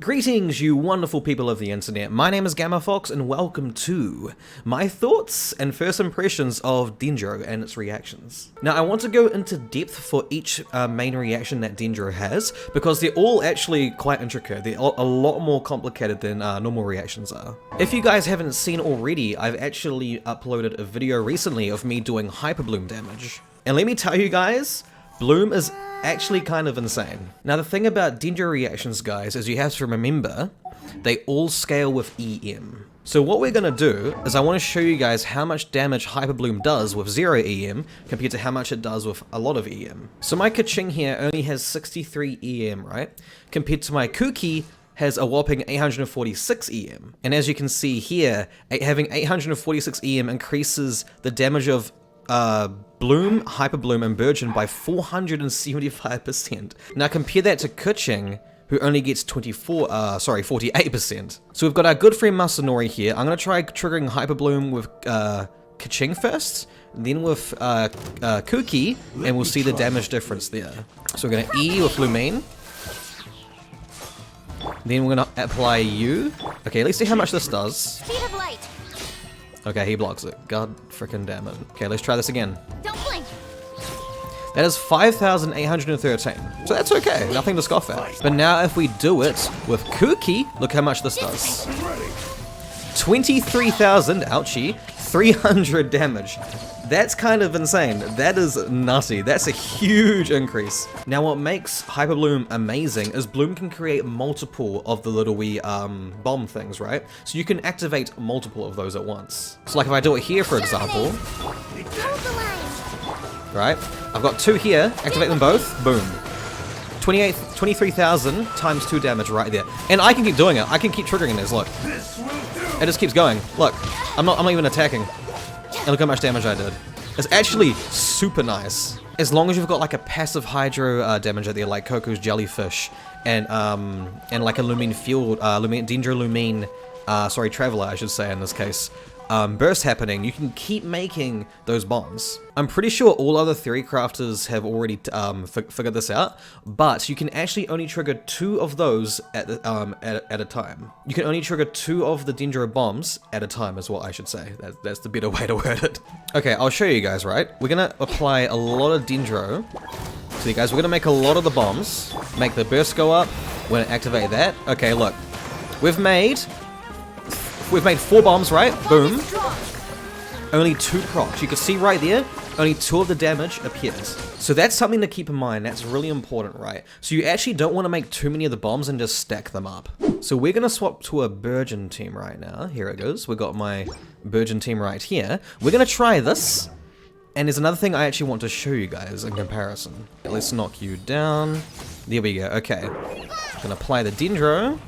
Greetings, you wonderful people of the internet. My name is GammaFox, and welcome to my thoughts and first impressions of Dendro and its reactions. Now, I want to go into depth for each main reaction that Dendro has, because they're all actually quite intricate. They're a lot more complicated than normal reactions are. If you guys haven't seen already, I've actually uploaded a video recently of me doing Hyperbloom damage. And let me tell you guys, Bloom is actually kind of insane. Now the thing about Dendro reactions, guys, is you have to remember they all scale with EM. So what we're gonna do is I want to show you guys how much damage Hyperbloom does with 0 EM compared to how much it does with a lot of EM. So my Kaching here only has 63 EM, right? Compared to my KUKI has a whopping 846 EM. And as you can see here, having 846 EM increases the damage of Bloom, Hyperbloom, and Burgeon by 475%. Now compare that to Kaching, who only gets 48%. So we've got our good friend Masanori here. I'm gonna try triggering Hyperbloom with Kaching first, then with KUKI, and we'll see the damage difference there. So we're gonna E with Lumine. Then we're gonna apply U. Okay, let's see how much this does. Speed of light. Okay, he blocks it. God freaking damn it. Okay, let's try this again. Don't blink. That is 5,813. So that's okay, nothing to scoff at. But now if we do it with KUKI, look how much this does. 23,000, ouchie, 300 damage. That's kind of insane. That is nutty. That's a huge increase. Now what makes Hyperbloom amazing is Bloom can create multiple of the little wee bomb things, right? So you can activate multiple of those at once. So like if I do it here, for example, right? I've got 2 here, activate them both, boom. 23,000 times 2 damage right there. And I can keep doing it. I can keep triggering this, look. It just keeps going. Look, I'm not even attacking. And look how much damage I did. It's actually super nice. As long as you've got like a passive hydro damage out there, like Coco's Jellyfish, and like a Lumine Field, Dendro Lumine, sorry, Traveler I should say in this case, burst happening, you can keep making those bombs. I'm pretty sure all other theory crafters have already figured this out, but you can actually only trigger 2 of those at a time. You can only trigger 2 of the Dendro bombs at a time is what I should say. That's the better way to word it. Okay, I'll show you guys, right? We're gonna apply a lot of Dendro. So you guys, we're gonna make a lot of the bombs, make the burst go up, we're gonna activate that. Okay, look, we've made 4 bombs, right? Boom. Only 2 procs. You can see right there, only 2 of the damage appears. So that's something to keep in mind. That's really important, right? So you actually don't want to make too many of the bombs and just stack them up. So we're going to swap to a Burgeon team right now. Here it goes. We've got my Burgeon team right here. We're going to try this. And there's another thing I actually want to show you guys in comparison. Let's knock you down. There we go. Okay. I'm going to apply the Dendro.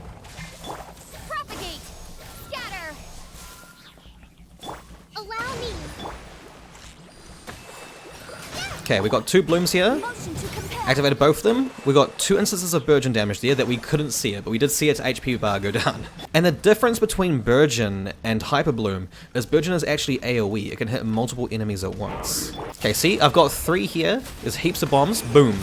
Okay, we got 2 blooms here. Activated both of them. We got 2 instances of Burgeon damage there that we couldn't see it, but we did see its HP bar go down. And the difference between Burgeon and Hyperbloom is Burgeon is actually AoE. It can hit multiple enemies at once. Okay, see? I've got 3 here. There's heaps of bombs. Boom.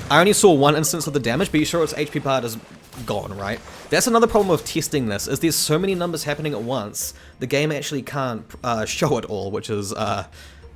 I only saw 1 instance of the damage, but you sure its HP bar is gone, right? That's another problem with testing this, is there's so many numbers happening at once, the game actually can't show it all, which is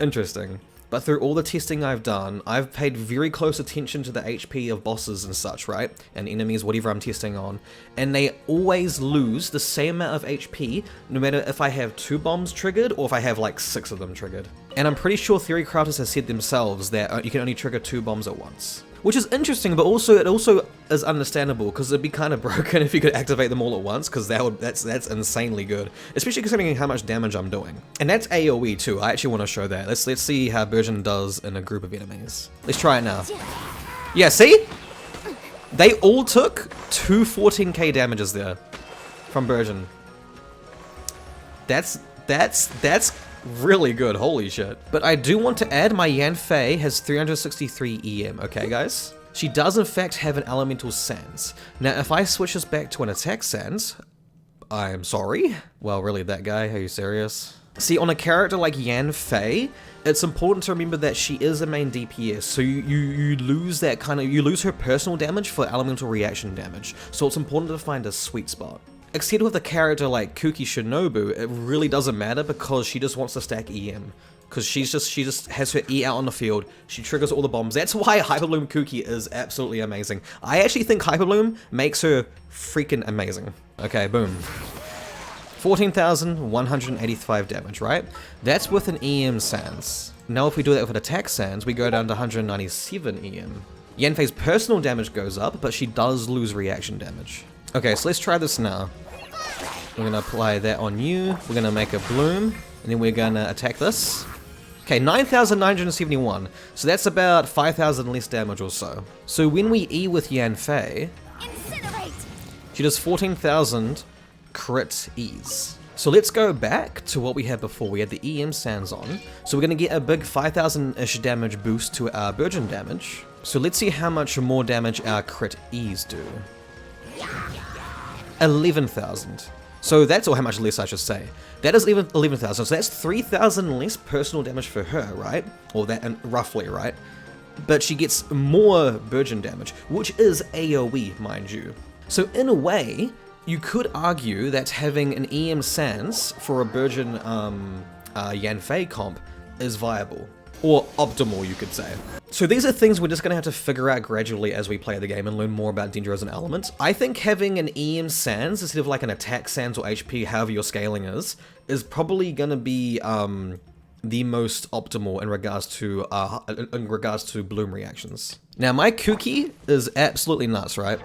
interesting. But through all the testing I've done, I've paid very close attention to the HP of bosses and such, right? And enemies, whatever I'm testing on. And they always lose the same amount of HP, no matter if I have 2 bombs triggered or if I have like 6 of them triggered. And I'm pretty sure theory crafters have said themselves that you can only trigger 2 bombs at once. Which is interesting, but also it also is understandable, because it'd be kind of broken if you could activate them all at once, because that's insanely good, especially considering how much damage I'm doing. And that's AoE too. I actually want to show that. Let's see how Burgeon does in a group of enemies. Let's try it now. Yeah, see? They all took 2 14k damages there from Burgeon. That's really good, holy shit. But I do want to add my Yanfei has 363 EM, okay guys? She does in fact have an elemental sans. Now if I switch this back to an attack sans, I'm sorry? Well really, that guy, are you serious? See, on a character like Yanfei, it's important to remember that she is a main DPS, so you lose that you lose her personal damage for elemental reaction damage, so it's important to find a sweet spot. Except with a character like KUKI Shinobu, it really doesn't matter because she just wants to stack EM. Because she just has her E out on the field, she triggers all the bombs. That's why Hyperbloom KUKI is absolutely amazing. I actually think Hyperbloom makes her freaking amazing. Okay, boom. 14,185 damage, right? That's with an EM Sans. Now if we do that with an attack Sans, we go down to 197 EM. Yanfei's personal damage goes up, but she does lose reaction damage. Okay, so let's try this now. We're gonna apply that on you, we're gonna make a bloom, and then we're gonna attack this. Okay, 9,971, so that's about 5,000 less damage or so. So when we E with Yanfei, she does 14,000 crit E's. So let's go back to what we had before. We had the EM Sans on, so we're gonna get a big 5,000-ish damage boost to our Burgeon damage. So let's see how much more damage our crit E's do. 11,000. So that's how much less I should say. That is 11,000, so that's 3,000 less personal damage for her, right? Or that, and roughly, right? But she gets more Burgeon damage, which is AoE, mind you. So in a way, you could argue that having an EM Sans for a Burgeon Yanfei comp is viable. Or optimal, you could say. So these are things we're just going to have to figure out gradually as we play the game and learn more about Dendro as an element. I think having an EM Sans instead of like an attack Sans or HP, however your scaling is probably going to be the most optimal in regards to bloom reactions. Now my KUKI is absolutely nuts, right?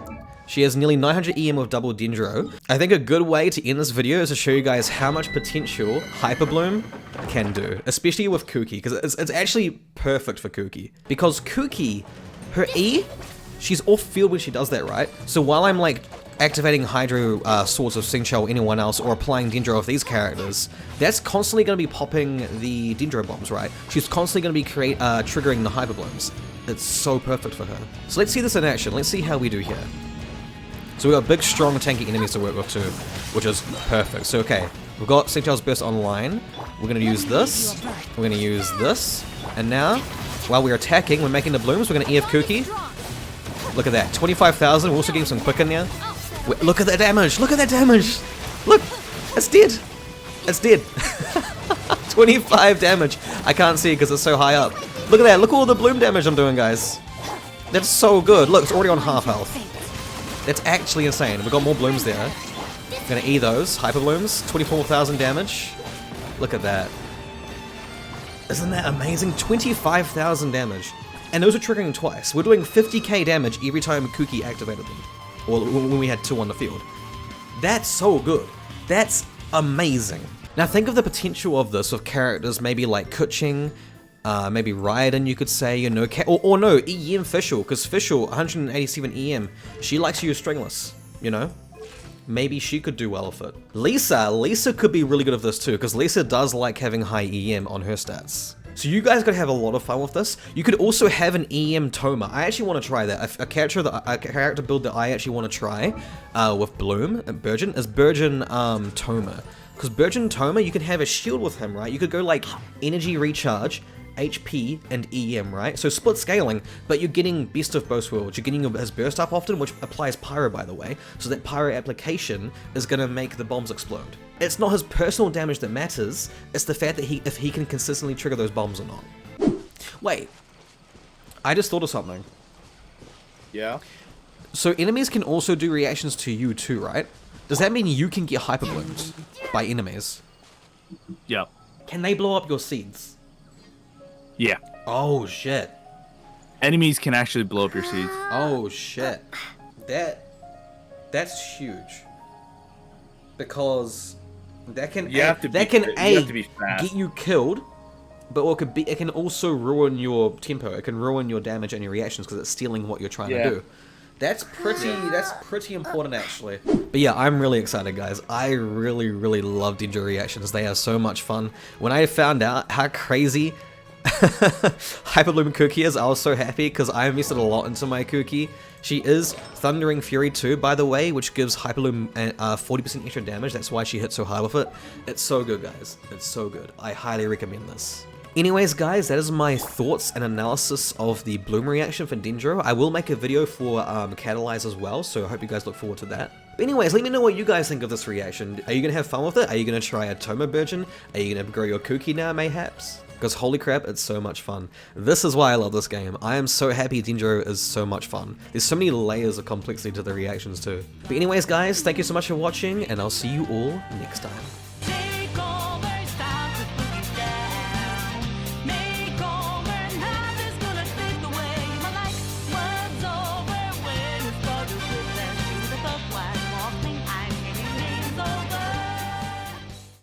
She has nearly 900 EM with double Dendro. I think a good way to end this video is to show you guys how much potential Hyperbloom can do, especially with KUKI, because it's actually perfect for KUKI. Because KUKI, her E, she's off field when she does that, right? So while I'm like activating Hydro Swords of Xingqiu or anyone else, or applying Dendro of these characters, that's constantly going to be popping the Dendro bombs, right? She's constantly going to be triggering the Hyperblooms. It's so perfect for her. So let's see this in action. Let's see how we do here. So we've got big, strong, tanky enemies to work with too, which is perfect. So okay, we've got Xingqiu's Burst online. We're going to use this. We're going to use this. And now, while we're attacking, we're making the blooms. We're going to EF KUKI. Look at that, 25,000. We're also getting some quick in there. Wait, look at that damage. Look at that damage. Look, it's dead. It's dead. 25 damage. I can't see it because it's so high up. Look at that. Look at all the bloom damage I'm doing, guys. That's so good. Look, it's already on half health. That's actually insane. We've got more blooms there. Gonna E those. Hyper blooms. 24,000 damage. Look at that. Isn't that amazing? 25,000 damage. And those are triggering twice. We're doing 50k damage every time KUKI activated them. Or when we had 2 on the field. That's so good. That's amazing. Now think of the potential of this with characters maybe like Kuching, maybe Raiden, you could say, you know, or no, EM Fischl, because Fischl, 187 EM, she likes to use Stringless, you know? Maybe she could do well with it. Lisa could be really good at this too, because Lisa does like having high EM on her stats. So you guys could have a lot of fun with this. You could also have an EM Toma. I actually want to try that. A character build that I actually want to try with Bloom and Burgeon is Burgeon Toma. Because Burgeon Toma, you can have a shield with him, right? You could go like energy recharge, HP, and EM, right? So split scaling, but you're getting best of both worlds. You're getting his burst up often, which applies pyro, by the way. So that pyro application is going to make the bombs explode. It's not his personal damage that matters, it's the fact that if he can consistently trigger those bombs or not. Wait, I just thought of something. Yeah? So enemies can also do reactions to you too, right? Does that mean you can get hyperbloomed by enemies? Yeah. Can they blow up your seeds? Yeah. Oh shit. Enemies can actually blow up your seeds. Oh shit. That's huge. Because that can get you killed, but it can also ruin your tempo. It can ruin your damage and your reactions because it's stealing what you're trying to do. That's pretty important actually. But yeah, I'm really excited, guys. I really love Dendro Reactions. They are so much fun. When I found out how crazy Hyperbloom KUKI is, I was so happy because I invested a lot into my KUKI. She is Thundering Fury 2, by the way, which gives Hyperbloom 40% extra damage. That's why she hit so hard with it. It's so good, guys. It's so good. I highly recommend this. Anyways, guys, that is my thoughts and analysis of the Bloom reaction for Dendro. I will make a video for Catalyze as well, so I hope you guys look forward to that. But anyways, let me know what you guys think of this reaction. Are you going to have fun with it? Are you going to try a Toma Burgeon? Are you going to grow your KUKI now, mayhaps? Because holy crap, it's so much fun. This is why I love this game. I am so happy Dendro is so much fun. There's so many layers of complexity to the reactions too. But anyways, guys, thank you so much for watching, and I'll see you all next time.